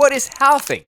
What is halving?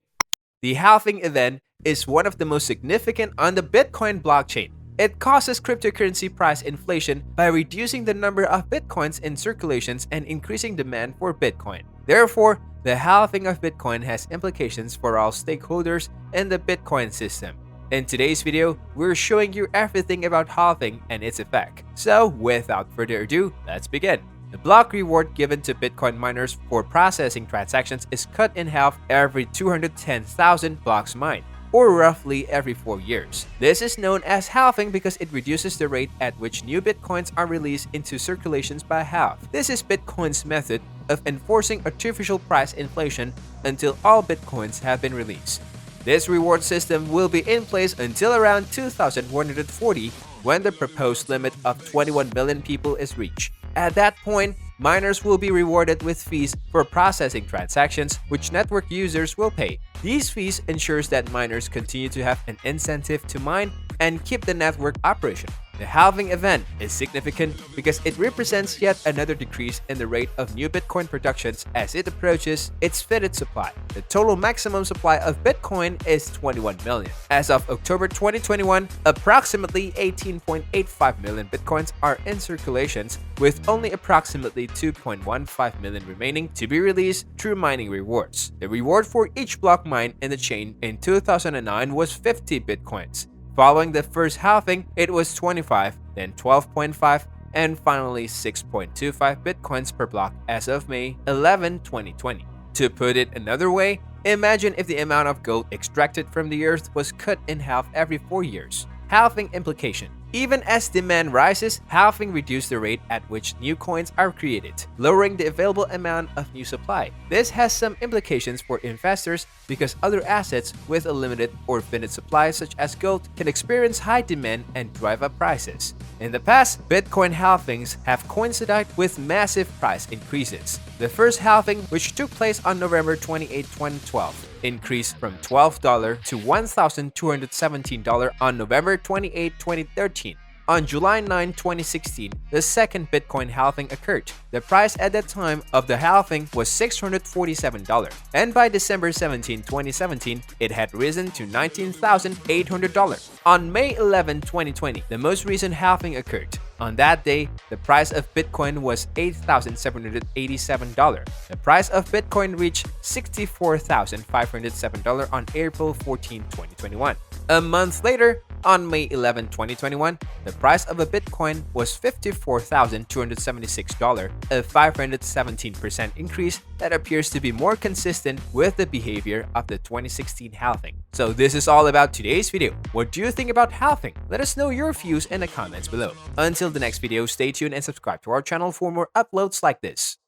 The halving event is one of the most significant on the Bitcoin blockchain. It causes cryptocurrency price inflation by reducing the number of Bitcoins in circulations and increasing demand for Bitcoin. Therefore, the halving of Bitcoin has implications for all stakeholders in the Bitcoin system. In today's video, we're showing you everything about halving and its effect. So, without further ado, let's begin. The block reward given to Bitcoin miners for processing transactions is cut in half every 210,000 blocks mined, or roughly every 4 years. This is known as halving because it reduces the rate at which new Bitcoins are released into circulations by half. This is Bitcoin's method of enforcing artificial price inflation until all Bitcoins have been released. This reward system will be in place until around 2140 when the proposed limit of 21 million people is reached. At that point, miners will be rewarded with fees for processing transactions, which network users will pay. These fees ensures that miners continue to have an incentive to mine and keep the network operational. The halving event is significant because it represents yet another decrease in the rate of new Bitcoin productions as it approaches its fitted supply. The total maximum supply of Bitcoin is 21 million. As of October 2021, approximately 18.85 million Bitcoins are in circulations, with only approximately 2.15 million remaining to be released through mining rewards. The reward for each block mined in the chain in 2009 was 50 Bitcoins. Following the first halving, it was 25, then 12.5, and finally 6.25 Bitcoins per block as of May 11, 2020. To put it another way, imagine if the amount of gold extracted from the earth was cut in half every 4 years. Halving implication. Even as demand rises, halving reduces the rate at which new coins are created, lowering the available amount of new supply. This has some implications for investors because other assets with a limited or finite supply such as gold can experience high demand and drive up prices. In the past, Bitcoin halvings have coincided with massive price increases. The first halving, which took place on November 28, 2012, increased from $12 to $1,217 on November 28, 2013. On July 9, 2016, the second Bitcoin halving occurred. The price at that time of the halving was $647, and by December 17, 2017, it had risen to $19,800. On May 11, 2020, the most recent halving occurred. On that day, the price of Bitcoin was $8,787. The price of Bitcoin reached $64,507 on April 14, 2021. A month later, on May 11, 2021, the price of a Bitcoin was $54,276, a 517% increase that appears to be more consistent with the behavior of the 2016 halving. So this is all about today's video. What do you think about halving? Let us know your views in the comments below. Until the next video, stay tuned and subscribe to our channel for more uploads like this.